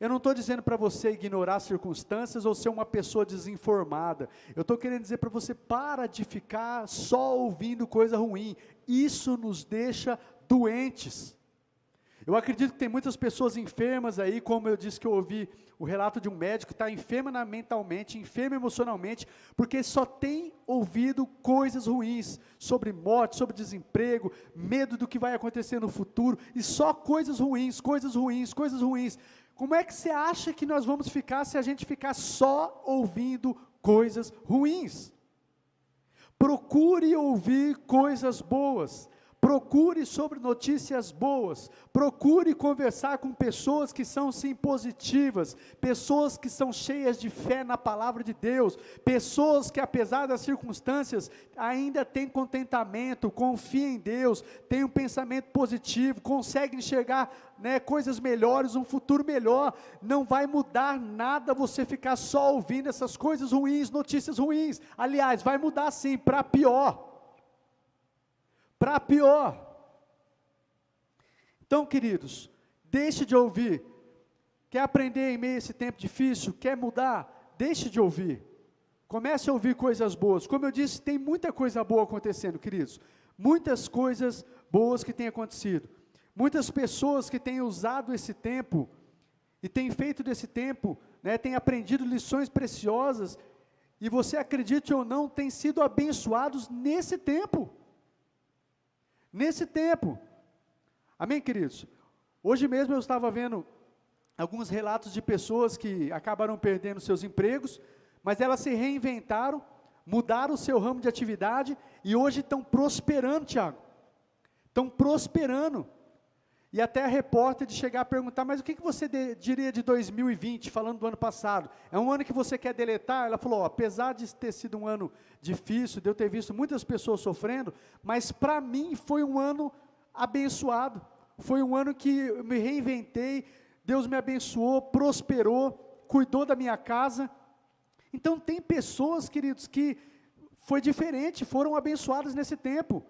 Eu não estou dizendo para você ignorar circunstâncias ou ser uma pessoa desinformada. Eu estou querendo dizer para você, para de ficar só ouvindo coisa ruim. Isso nos deixa doentes. Eu acredito que tem muitas pessoas enfermas aí, como eu disse que eu ouvi o relato de um médico que está enferma mentalmente, enferma emocionalmente, porque só tem ouvido coisas ruins, sobre morte, sobre desemprego, medo do que vai acontecer no futuro, e só coisas ruins, coisas ruins, coisas ruins. Como é que você acha que nós vamos ficar se a gente ficar só ouvindo coisas ruins? Procure ouvir coisas boas. Procure sobre notícias boas, procure conversar com pessoas que são sim positivas, pessoas que são cheias de fé na palavra de Deus, pessoas que apesar das circunstâncias ainda têm contentamento, confiam em Deus, têm um pensamento positivo, conseguem enxergar, né, coisas melhores, um futuro melhor. Não vai mudar nada você ficar só ouvindo essas coisas ruins, notícias ruins. Aliás, vai mudar sim, para pior. Para pior. Então, queridos, deixe de ouvir. Quer aprender em meio a esse tempo difícil? Quer mudar? Deixe de ouvir. Comece a ouvir coisas boas. Como eu disse, tem muita coisa boa acontecendo, queridos. Muitas coisas boas que têm acontecido. Muitas pessoas que têm usado esse tempo e têm feito desse tempo, né, têm aprendido lições preciosas, e você acredite ou não, têm sido abençoados nesse tempo. Nesse tempo, amém, queridos? Hoje mesmo eu estava vendo alguns relatos de pessoas que acabaram perdendo seus empregos, mas elas se reinventaram, mudaram o seu ramo de atividade, e hoje estão prosperando, Tiago, estão prosperando, e até a repórter de chegar a perguntar, mas o que você diria de 2020, falando do ano passado, é um ano que você quer deletar? Ela falou, apesar de ter sido um ano difícil, de eu ter visto muitas pessoas sofrendo, mas para mim foi um ano abençoado, foi um ano que eu me reinventei, Deus me abençoou, prosperou, cuidou da minha casa. Então tem pessoas, queridos, que foi diferente, foram abençoadas nesse tempo.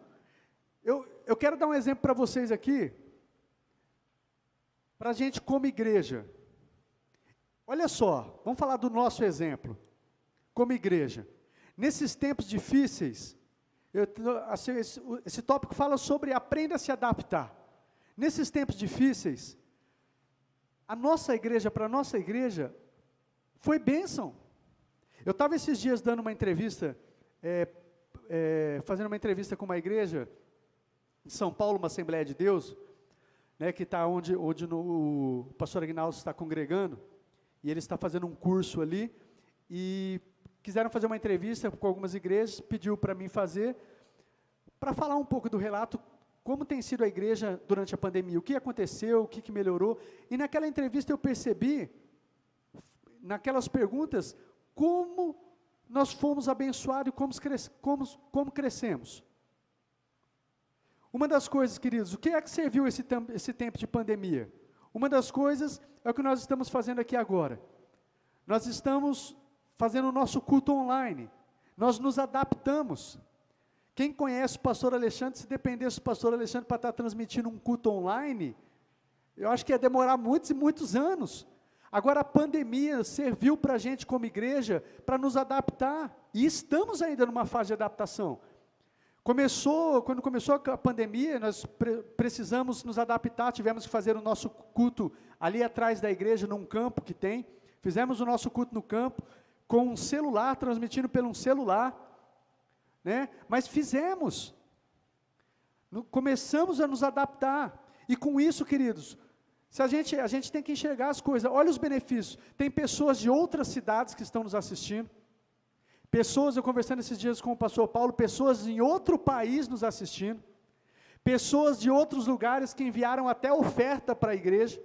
Eu quero dar um exemplo para vocês aqui, para a gente como igreja. Olha só, vamos falar do nosso exemplo, como igreja. Nesses tempos difíceis, esse tópico fala sobre aprenda a se adaptar. Nesses tempos difíceis, para a nossa igreja, foi bênção. Eu estava esses dias dando uma entrevista, fazendo uma entrevista com uma igreja, em São Paulo, uma Assembleia de Deus, né, que está onde o pastor Aguinaldo está congregando, e ele está fazendo um curso ali, e quiseram fazer uma entrevista com algumas igrejas, pediu para mim fazer, para falar um pouco do relato, como tem sido a igreja durante a pandemia, o que aconteceu, o que melhorou, e naquela entrevista eu percebi, naquelas perguntas, como nós fomos abençoados e como crescemos. Uma das coisas, queridos, o que é que serviu esse tempo de pandemia? Uma das coisas é o que nós estamos fazendo aqui agora. Nós estamos fazendo o nosso culto online. Nós nos adaptamos. Quem conhece o pastor Alexandre, se dependesse do pastor Alexandre para estar transmitindo um culto online, eu acho que ia demorar muitos e muitos anos. Agora a pandemia serviu para a gente como igreja, para nos adaptar, e estamos ainda numa fase de adaptação. Quando começou a pandemia, nós precisamos nos adaptar, tivemos que fazer o nosso culto ali atrás da igreja, num campo que tem. Fizemos o nosso culto no campo, com um celular, transmitindo pelo um celular, né? Mas fizemos. Começamos a nos adaptar. E com isso, queridos, a gente tem que enxergar as coisas. Olha os benefícios. Tem pessoas de outras cidades que estão nos assistindo. Pessoas, eu conversando esses dias com o pastor Paulo, pessoas em outro país nos assistindo, pessoas de outros lugares que enviaram até oferta para a igreja,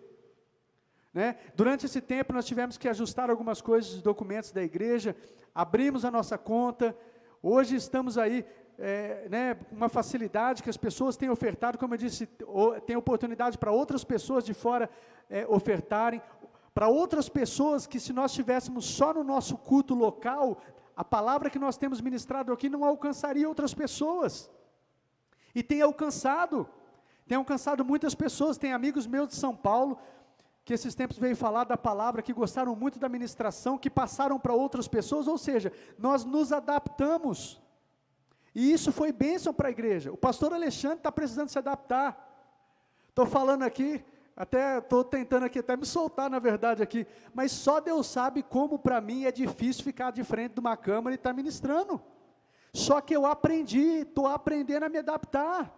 né? Durante esse tempo nós tivemos que ajustar algumas coisas, os documentos da igreja, abrimos a nossa conta, hoje estamos aí, né, uma facilidade que as pessoas têm ofertado, como eu disse, tem oportunidade para outras pessoas de fora ofertarem, para outras pessoas que se nós estivéssemos só no nosso culto local, a palavra que nós temos ministrado aqui não alcançaria outras pessoas, e tem alcançado muitas pessoas. Tem amigos meus de São Paulo, que esses tempos veio falar da palavra, que gostaram muito da ministração, que passaram para outras pessoas, ou seja, nós nos adaptamos, e isso foi bênção para a igreja. O pastor Alexandre está precisando se adaptar, estou falando aqui, até estou tentando aqui até me soltar, na verdade, aqui, mas só Deus sabe como para mim é difícil ficar de frente de uma câmera e estar ministrando. Só que eu estou aprendendo a me adaptar.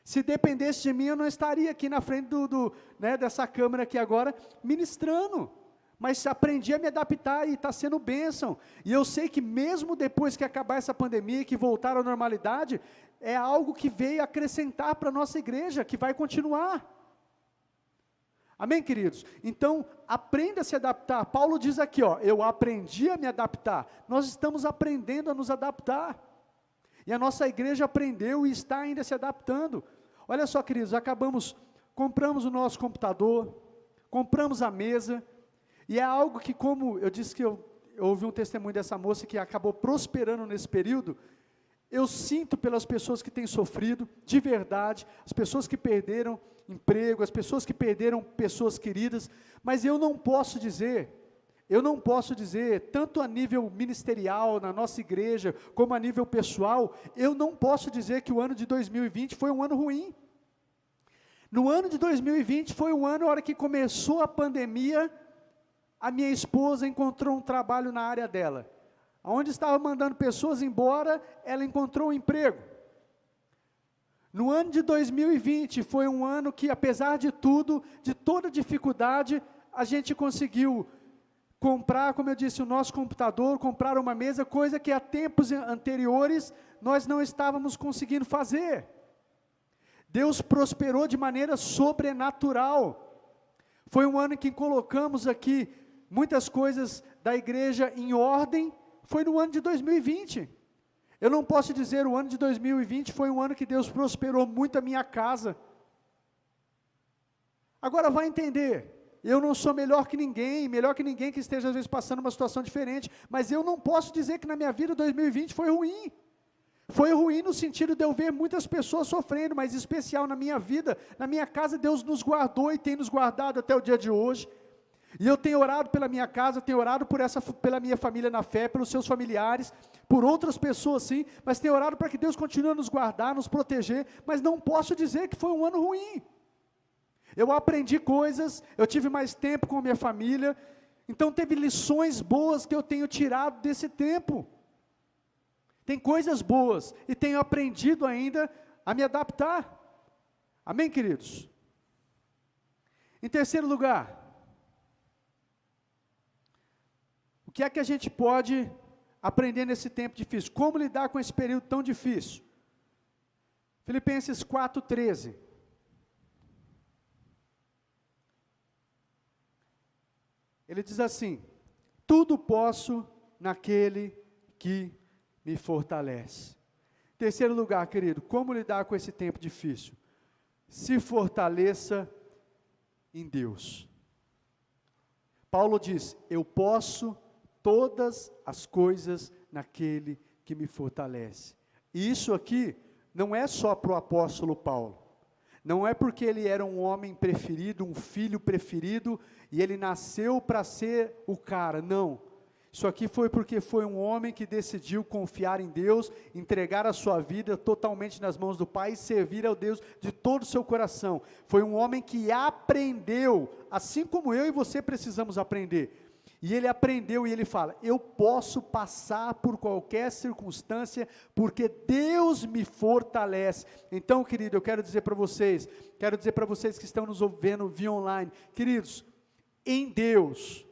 Se dependesse de mim, eu não estaria aqui na frente né, dessa câmera aqui agora, ministrando. Mas aprendi a me adaptar e está sendo bênção. E eu sei que mesmo depois que acabar essa pandemia e que voltar à normalidade, é algo que veio acrescentar para a nossa igreja, que vai continuar. Amém, queridos? Então, aprenda a se adaptar. Paulo diz aqui, ó, eu aprendi a me adaptar. Nós estamos aprendendo a nos adaptar. E a nossa igreja aprendeu e está ainda se adaptando. Olha só, queridos, compramos o nosso computador, compramos a mesa, e é algo que, como eu disse que eu ouvi um testemunho dessa moça que acabou prosperando nesse período, eu sinto pelas pessoas que têm sofrido, de verdade, as pessoas que perderam emprego, as pessoas que perderam pessoas queridas, mas eu não posso dizer, tanto a nível ministerial, na nossa igreja, como a nível pessoal, eu não posso dizer que o ano de 2020 foi um ano ruim. No ano de 2020 foi um ano, a hora que começou a pandemia, a minha esposa encontrou um trabalho na área dela. Onde estava mandando pessoas embora, ela encontrou um emprego. No ano de 2020, foi um ano que, apesar de tudo, de toda dificuldade, a gente conseguiu comprar, como eu disse, o nosso computador, comprar uma mesa, coisa que há tempos anteriores, nós não estávamos conseguindo fazer. Deus prosperou de maneira sobrenatural. Foi um ano em que colocamos aqui muitas coisas da igreja em ordem, foi no ano de 2020. Eu não posso dizer o ano de 2020 foi um ano que Deus prosperou muito a minha casa. Agora vai entender, eu não sou melhor que ninguém que esteja às vezes passando uma situação diferente, mas eu não posso dizer que na minha vida 2020 foi ruim. Foi ruim no sentido de eu ver muitas pessoas sofrendo, mas em especial na minha vida, na minha casa, Deus nos guardou e tem nos guardado até o dia de hoje. E eu tenho orado pela minha casa, tenho orado pela minha família na fé, pelos seus familiares, por outras pessoas sim, mas tenho orado para que Deus continue a nos guardar, nos proteger, mas não posso dizer que foi um ano ruim. Eu aprendi coisas, eu tive mais tempo com a minha família, então teve lições boas que eu tenho tirado desse tempo. Tem coisas boas, e tenho aprendido ainda a me adaptar. Amém, queridos? Em terceiro lugar, o que é que a gente pode aprender nesse tempo difícil? Como lidar com esse período tão difícil? Filipenses 4:13. Ele diz assim: tudo posso naquele que me fortalece. Terceiro lugar, querido, como lidar com esse tempo difícil? Se fortaleça em Deus. Paulo diz, eu posso todas as coisas naquele que me fortalece. E isso aqui não é só para o apóstolo Paulo. Não é porque ele era um homem preferido, um filho preferido, e ele nasceu para ser o cara, não. Isso aqui foi porque foi um homem que decidiu confiar em Deus, entregar a sua vida totalmente nas mãos do Pai e servir ao Deus de todo o seu coração. Foi um homem que aprendeu, assim como eu e você precisamos aprender. E ele aprendeu e ele fala: eu posso passar por qualquer circunstância, porque Deus me fortalece. Então, querido, eu quero dizer para vocês que estão nos vendo via online, queridos, em Deus,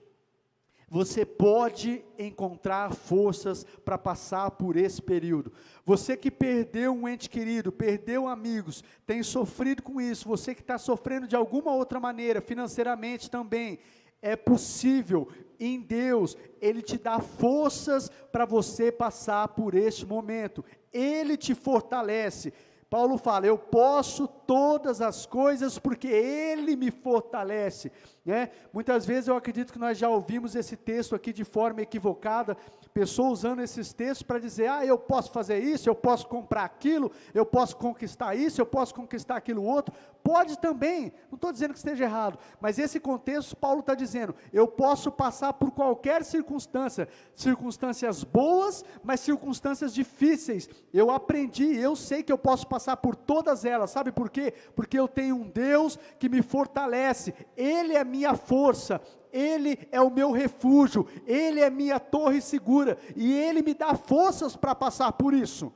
você pode encontrar forças para passar por esse período. Você que perdeu um ente querido, perdeu amigos, tem sofrido com isso, você que está sofrendo de alguma outra maneira, financeiramente também, é possível, em Deus, Ele te dá forças para você passar por este momento, Ele te fortalece. Paulo fala: eu posso todas as coisas porque Ele me fortalece, né? Muitas vezes eu acredito que nós já ouvimos esse texto aqui de forma equivocada, pessoas usando esses textos para dizer: eu posso fazer isso, eu posso comprar aquilo, eu posso conquistar isso, eu posso conquistar aquilo outro. Pode também, não estou dizendo que esteja errado, mas esse contexto Paulo está dizendo: eu posso passar por qualquer circunstância, circunstâncias boas, mas circunstâncias difíceis. Eu aprendi, eu sei que eu posso passar por todas elas. Sabe por quê? Porque eu tenho um Deus que me fortalece, Ele é minha força, Ele é o meu refúgio, Ele é minha torre segura, e Ele me dá forças para passar por isso.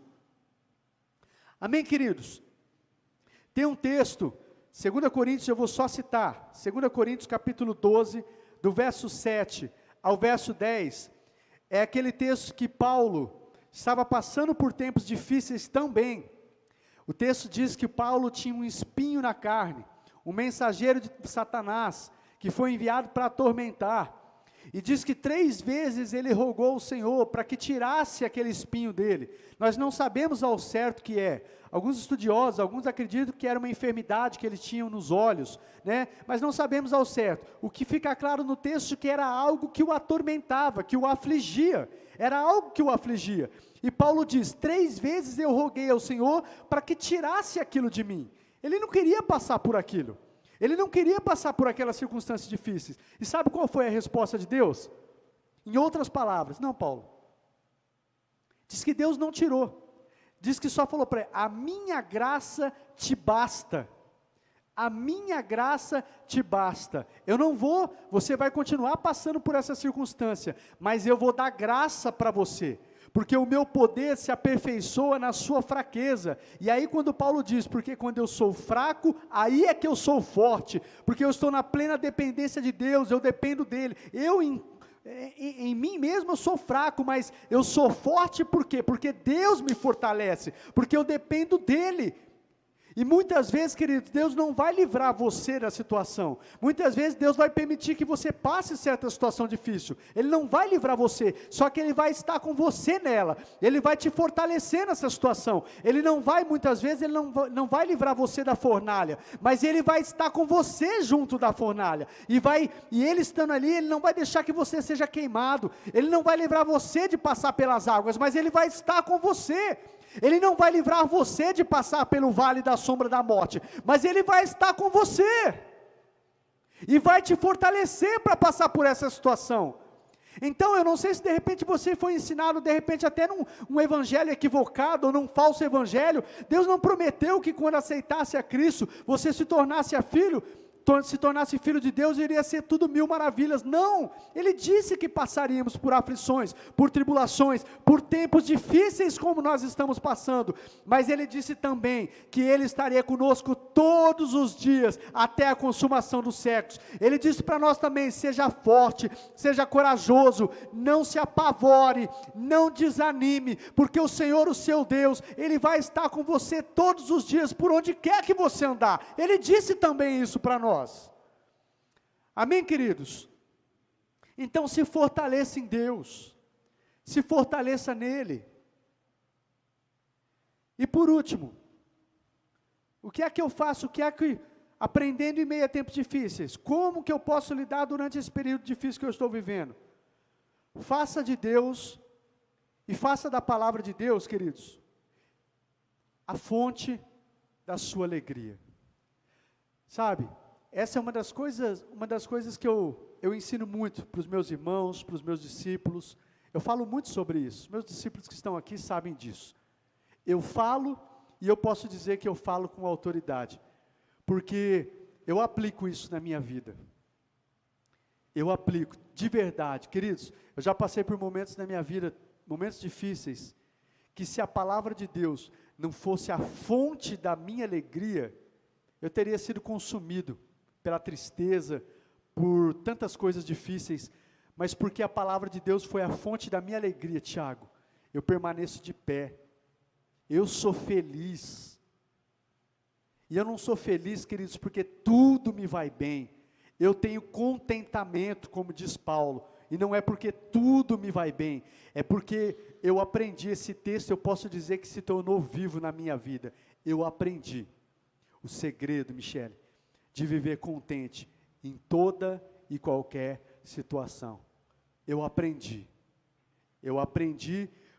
Amém, queridos? Tem um texto, 2 Coríntios, eu vou só citar, 2 Coríntios capítulo 12, do verso 7 ao verso 10, é aquele texto que Paulo estava passando por tempos difíceis também. O texto diz que Paulo tinha um espinho na carne, um mensageiro de Satanás, que foi enviado para atormentar, e diz que 3 vezes ele rogou ao Senhor para que tirasse aquele espinho dele. Nós não sabemos ao certo o que é. Alguns estudiosos, alguns acreditam que era uma enfermidade que ele tinha nos olhos, né? Mas não sabemos ao certo. O que fica claro no texto é que era algo que o atormentava, que o afligia, era algo que o afligia. E Paulo diz: 3 vezes eu roguei ao Senhor para que tirasse aquilo de mim. Ele não queria passar por aquilo. Ele não queria passar por aquelas circunstâncias difíceis. E sabe qual foi a resposta de Deus? Em outras palavras: não, Paulo. Diz que Deus não tirou. Diz que só falou para ele: a minha graça te basta. A minha graça te basta. Eu não vou, você vai continuar passando por essa circunstância, mas eu vou dar graça para você. Porque o meu poder se aperfeiçoa na sua fraqueza. E aí quando Paulo diz: porque quando eu sou fraco, aí é que eu sou forte, porque eu estou na plena dependência de Deus, eu dependo dele. Eu em mim mesmo eu sou fraco, mas eu sou forte por quê? Porque Deus me fortalece, porque eu dependo dele. E muitas vezes, queridos, Deus não vai livrar você da situação. Muitas vezes Deus vai permitir que você passe certa situação difícil. Ele não vai livrar você, só que Ele vai estar com você nela. Ele vai te fortalecer nessa situação. Ele não vai, muitas vezes, Ele não vai livrar você da fornalha, mas Ele vai estar com você junto da fornalha. E Ele estando ali, Ele não vai deixar que você seja queimado. Ele não vai livrar você de passar pelas águas, mas Ele vai estar com você. Ele não vai livrar você de passar pelo vale da sombra da morte, mas Ele vai estar com você, e vai te fortalecer para passar por essa situação. Então eu não sei se de repente você foi ensinado, de repente até num evangelho equivocado, ou num falso evangelho. Deus não prometeu que quando aceitasse a Cristo, você se tornasse filho de Deus, iria ser tudo 1000 maravilhas. Não, Ele disse que passaríamos por aflições, por tribulações, por tempos difíceis como nós estamos passando, mas Ele disse também que Ele estaria conosco todos os dias, até a consumação dos séculos. Ele disse para nós também: seja forte, seja corajoso, não se apavore, não desanime, porque o Senhor, o seu Deus, Ele vai estar com você todos os dias, por onde quer que você andar. Ele disse também isso para nós. Amém, queridos? Então se fortaleça em Deus, se fortaleça nele. E por último, o que é que eu faço? O que é que, aprendendo em meio a tempos difíceis, como que eu posso lidar durante esse período difícil que eu estou vivendo? Faça de Deus, e faça da palavra de Deus, queridos, a fonte da sua alegria. Sabe, essa é uma das coisas que eu ensino muito para os meus irmãos, para os meus discípulos. Eu falo muito sobre isso. Meus discípulos que estão aqui sabem disso. Eu falo e eu posso dizer que eu falo com autoridade, porque eu aplico isso na minha vida. Eu aplico, de verdade. Queridos, eu já passei por momentos na minha vida, momentos difíceis, que se a palavra de Deus não fosse a fonte da minha alegria, eu teria sido consumido pela tristeza, por tantas coisas difíceis, mas porque a palavra de Deus foi a fonte da minha alegria, Tiago, eu permaneço de pé, eu sou feliz, e eu não sou feliz, queridos, porque tudo me vai bem, eu tenho contentamento, como diz Paulo, e não é porque tudo me vai bem, é porque eu aprendi esse texto, eu posso dizer que se tornou vivo na minha vida, eu aprendi o segredo, Michele, de viver contente em toda e qualquer situação. Eu aprendi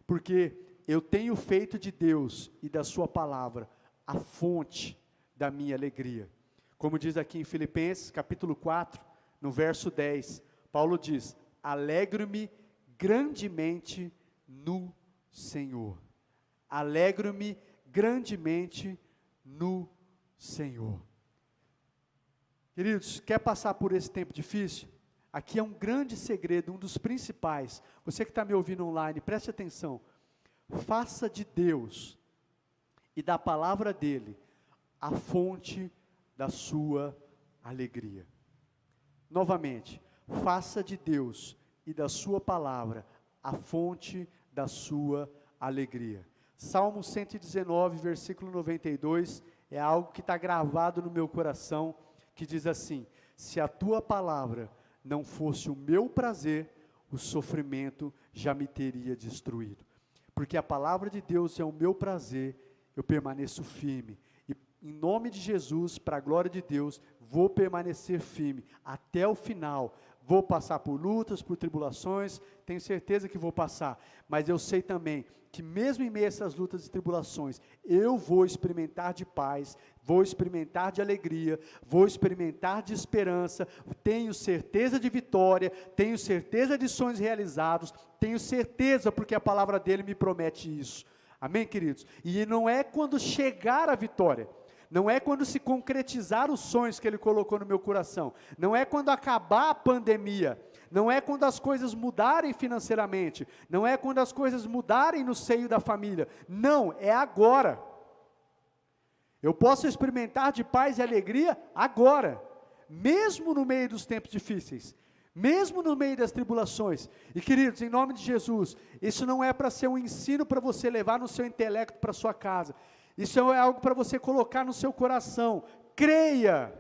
porque eu tenho feito de Deus e da sua palavra a fonte da minha alegria. Como diz aqui em Filipenses, capítulo 4, no verso 10, Paulo diz, alegro-me grandemente no Senhor. Alegro-me grandemente no Senhor. Queridos, quer passar por esse tempo difícil? Aqui é um grande segredo, um dos principais. Você que está me ouvindo online, preste atenção. Faça de Deus e da palavra dele a fonte da sua alegria. Novamente, faça de Deus e da sua palavra a fonte da sua alegria. Salmo 119, versículo 92, é algo que está gravado no meu coração, que diz assim, se a tua palavra não fosse o meu prazer, o sofrimento já me teria destruído. Porque a palavra de Deus é o meu prazer, eu permaneço firme. E em nome de Jesus, para a glória de Deus, vou permanecer firme até o final. Vou passar por lutas, por tribulações, tenho certeza que vou passar. Mas eu sei também que mesmo em meio a essas lutas e tribulações, eu vou experimentar de paz, vou experimentar de alegria, vou experimentar de esperança, tenho certeza de vitória, tenho certeza de sonhos realizados, tenho certeza porque a palavra dele me promete isso. Amém, queridos? E não é quando chegar a vitória, não é quando se concretizar os sonhos que ele colocou no meu coração, não é quando acabar a pandemia, não é quando as coisas mudarem financeiramente, não é quando as coisas mudarem no seio da família, não, é agora. Eu posso experimentar de paz e alegria agora, mesmo no meio dos tempos difíceis, mesmo no meio das tribulações. E queridos, em nome de Jesus, isso não é para ser um ensino para você levar no seu intelecto para sua casa, isso é algo para você colocar no seu coração. Creia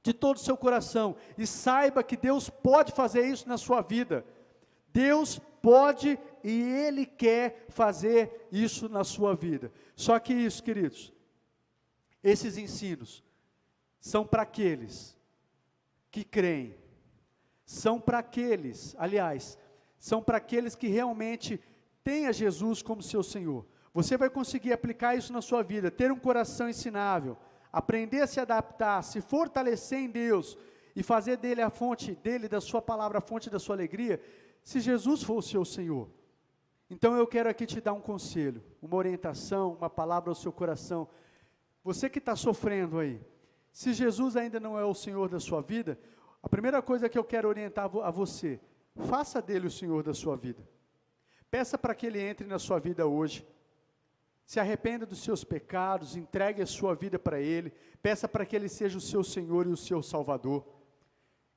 de todo o seu coração e saiba que Deus pode fazer isso na sua vida. Deus pode e Ele quer fazer isso na sua vida. Só que isso, queridos, esses ensinos são para aqueles que creem, são para aqueles, aliás, são para aqueles que realmente têm a Jesus como seu Senhor. Você vai conseguir aplicar isso na sua vida, ter um coração ensinável, aprender a se adaptar, se fortalecer em Deus e fazer dele a fonte, dele, da sua palavra, a fonte da sua alegria, se Jesus for o seu Senhor. Então eu quero aqui te dar um conselho, uma orientação, uma palavra ao seu coração. Você que está sofrendo aí, se Jesus ainda não é o Senhor da sua vida, a primeira coisa que eu quero orientar a você, faça dele o Senhor da sua vida. Peça para que ele entre na sua vida hoje. Se arrependa dos seus pecados, entregue a sua vida para Ele, peça para que Ele seja o seu Senhor e o seu Salvador.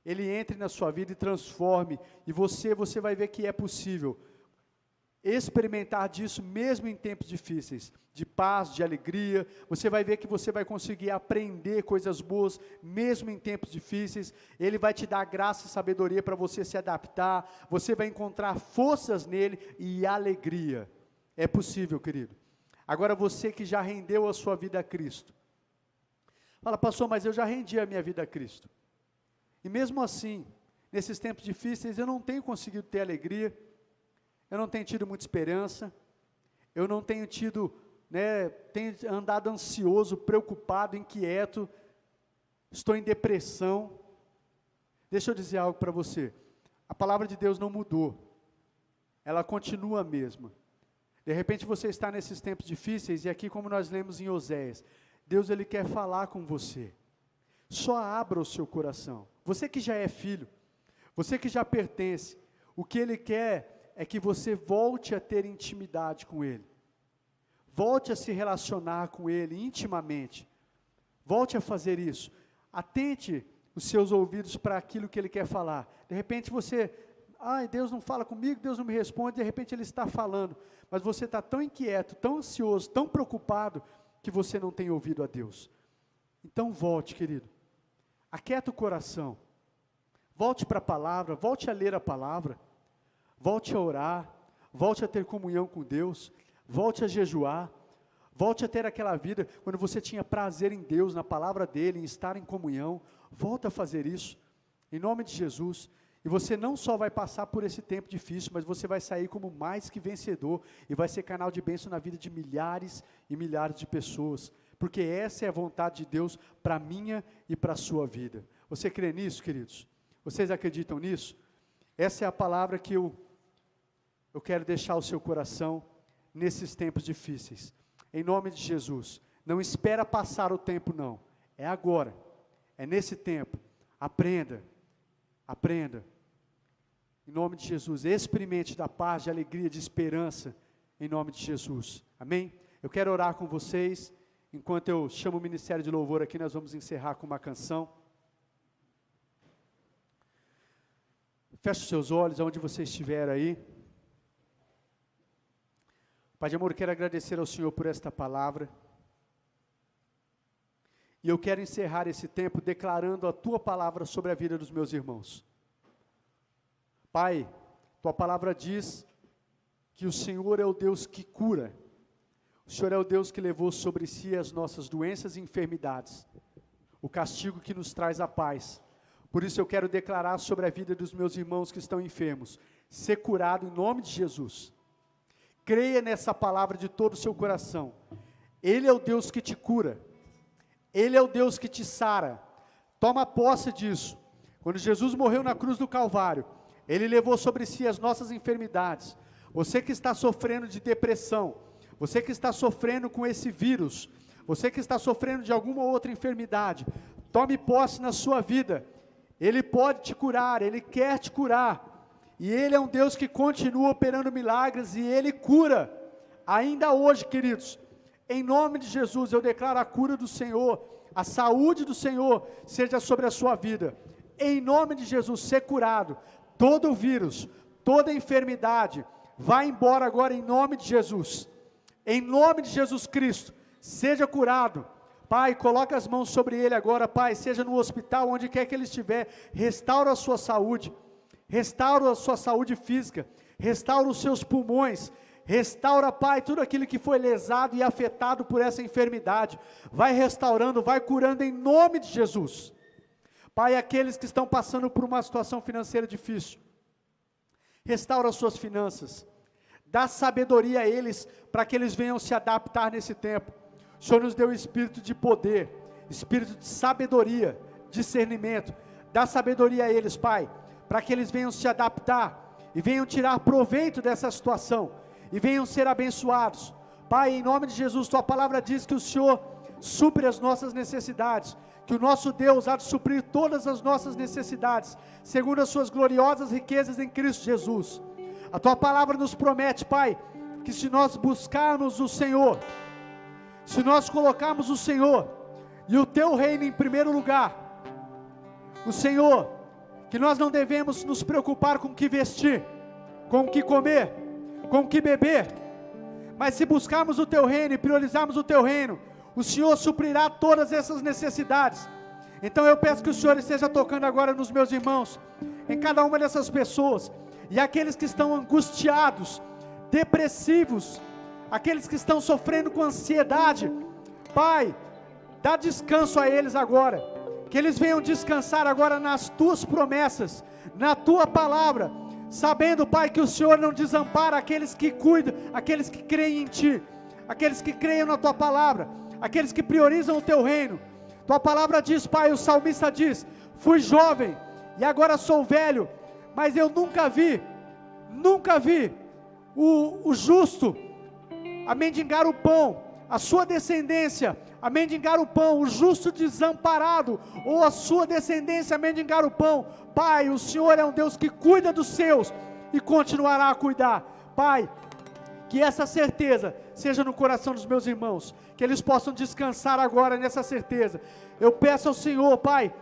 Ele entre na sua vida e transforme, e você vai ver que é possível experimentar disso mesmo em tempos difíceis, de paz, de alegria. Você vai ver que você vai conseguir aprender coisas boas mesmo em tempos difíceis. Ele vai te dar graça e sabedoria para você se adaptar, você vai encontrar forças nele e alegria. É possível, querido. Agora você que já rendeu a sua vida a Cristo, fala, pastor, mas eu já rendi a minha vida a Cristo, e mesmo assim, nesses tempos difíceis, eu não tenho conseguido ter alegria, eu não tenho tido muita esperança, eu não tenho tido, tenho andado ansioso, preocupado, inquieto, estou em depressão. Deixa eu dizer algo para você. A palavra de Deus não mudou. Ela continua a mesma. De repente você está nesses tempos difíceis, e aqui como nós lemos em Oséias, Deus ele quer falar com você. Só abra o seu coração. Você que já é filho, você que já pertence, o que Ele quer é que você volte a ter intimidade com Ele. Volte a se relacionar com Ele intimamente. Volte a fazer isso. Atente os seus ouvidos para aquilo que Ele quer falar. De repente você, Deus não fala comigo, Deus não me responde, de repente Ele está falando, mas você está tão inquieto, tão ansioso, tão preocupado, que você não tem ouvido a Deus. Então volte, querido. Aquieta o coração. Volte para a palavra, volte a ler a palavra, volte a orar, volte a ter comunhão com Deus, volte a jejuar, volte a ter aquela vida quando você tinha prazer em Deus, na palavra dEle, em estar em comunhão. Volte a fazer isso, em nome de Jesus. E você não só vai passar por esse tempo difícil, mas você vai sair como mais que vencedor, e vai ser canal de bênção na vida de milhares e milhares de pessoas, porque essa é a vontade de Deus para a minha e para a sua vida. Você crê nisso, queridos? Vocês acreditam nisso? Essa é a palavra que eu quero deixar ao seu coração nesses tempos difíceis. Em nome de Jesus. Não espera passar o tempo, não. É agora. É nesse tempo. Aprenda. Aprenda. Em nome de Jesus. Experimente da paz, de alegria, de esperança. Em nome de Jesus. Amém? Eu quero orar com vocês. Enquanto eu chamo o Ministério de Louvor aqui, nós vamos encerrar com uma canção. Feche os seus olhos, aonde você estiver aí. Pai de amor, eu quero agradecer ao Senhor por esta palavra. E eu quero encerrar esse tempo declarando a Tua palavra sobre a vida dos meus irmãos. Pai, Tua palavra diz que o Senhor é o Deus que cura. O Senhor é o Deus que levou sobre si as nossas doenças e enfermidades. O castigo que nos traz a paz. Por isso eu quero declarar sobre a vida dos meus irmãos que estão enfermos, ser curado em nome de Jesus. Creia nessa palavra de todo o seu coração. Ele é o Deus que te cura. Ele é o Deus que te sara. Toma posse disso. Quando Jesus morreu na cruz do Calvário, Ele levou sobre si as nossas enfermidades. Você que está sofrendo de depressão, você que está sofrendo com esse vírus, você que está sofrendo de alguma outra enfermidade, tome posse na sua vida. Ele pode te curar, Ele quer te curar, e Ele é um Deus que continua operando milagres, e Ele cura, ainda hoje, queridos, em nome de Jesus, eu declaro a cura do Senhor, a saúde do Senhor, seja sobre a sua vida, em nome de Jesus, ser curado, todo o vírus, toda enfermidade, vai embora agora em nome de Jesus, em nome de Jesus Cristo, seja curado. Pai, coloca as mãos sobre ele agora, Pai, seja no hospital, onde quer que ele estiver, restaura a sua saúde física, restaura os seus pulmões, restaura, Pai, tudo aquilo que foi lesado e afetado por essa enfermidade, vai restaurando, vai curando em nome de Jesus. Pai, aqueles que estão passando por uma situação financeira difícil, restaura as suas finanças, dá sabedoria a eles, para que eles venham se adaptar nesse tempo. O Senhor nos deu espírito de poder, espírito de sabedoria, discernimento. Dá sabedoria a eles, Pai, para que eles venham se adaptar e venham tirar proveito dessa situação e venham ser abençoados. Pai, em nome de Jesus, Tua palavra diz que o Senhor supre as nossas necessidades, que o nosso Deus há de suprir todas as nossas necessidades, segundo as Suas gloriosas riquezas em Cristo Jesus. A Tua palavra nos promete, Pai, que se nós buscarmos o Senhor, se nós colocarmos o Senhor e o Teu reino em primeiro lugar, o Senhor, que nós não devemos nos preocupar com o que vestir, com o que comer, com o que beber, mas se buscarmos o Teu reino e priorizarmos o Teu reino, o Senhor suprirá todas essas necessidades. Então eu peço que o Senhor esteja tocando agora nos meus irmãos, em cada uma dessas pessoas, e aqueles que estão angustiados, depressivos, aqueles que estão sofrendo com ansiedade, Pai, dá descanso a eles agora, que eles venham descansar agora nas Tuas promessas, na Tua palavra, sabendo, Pai, que o Senhor não desampara aqueles que cuidam, aqueles que creem em Ti, aqueles que creem na Tua palavra, aqueles que priorizam o Teu reino. Tua palavra diz, Pai, o salmista diz: fui jovem e agora sou velho, mas eu nunca vi o justo a mendigar o pão, a sua descendência a mendigar o pão, o justo desamparado, ou a sua descendência a mendigar o pão. Pai, o Senhor é um Deus que cuida dos seus e continuará a cuidar. Pai, que essa certeza seja no coração dos meus irmãos, que eles possam descansar agora nessa certeza. Eu peço ao Senhor, Pai,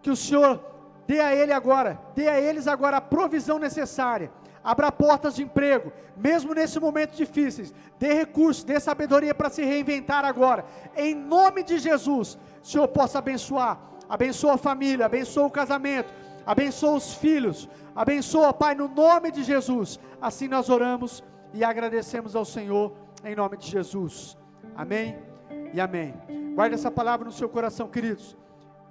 que o Senhor dê a eles agora a provisão necessária, abra portas de emprego, mesmo nesse momento difíceis, dê recursos, dê sabedoria para se reinventar agora, em nome de Jesus. O Senhor possa abençoar, abençoa a família, abençoa o casamento, abençoa os filhos, abençoa, Pai, no nome de Jesus. Assim nós oramos e agradecemos ao Senhor, em nome de Jesus, amém e amém. Guarde essa palavra no seu coração, queridos.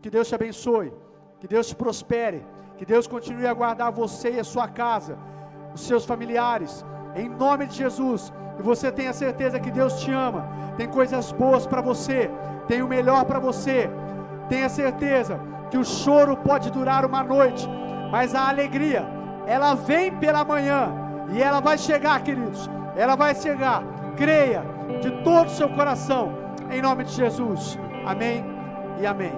Que Deus te abençoe, que Deus te prospere, que Deus continue a guardar você e a sua casa, os seus familiares, em nome de Jesus. E você tenha certeza que Deus te ama, tem coisas boas para você, tem o melhor para você. Tenha certeza que o choro pode durar uma noite, mas a alegria, ela vem pela manhã, e ela vai chegar, queridos, ela vai chegar. Creia de todo o seu coração, em nome de Jesus, amém e amém.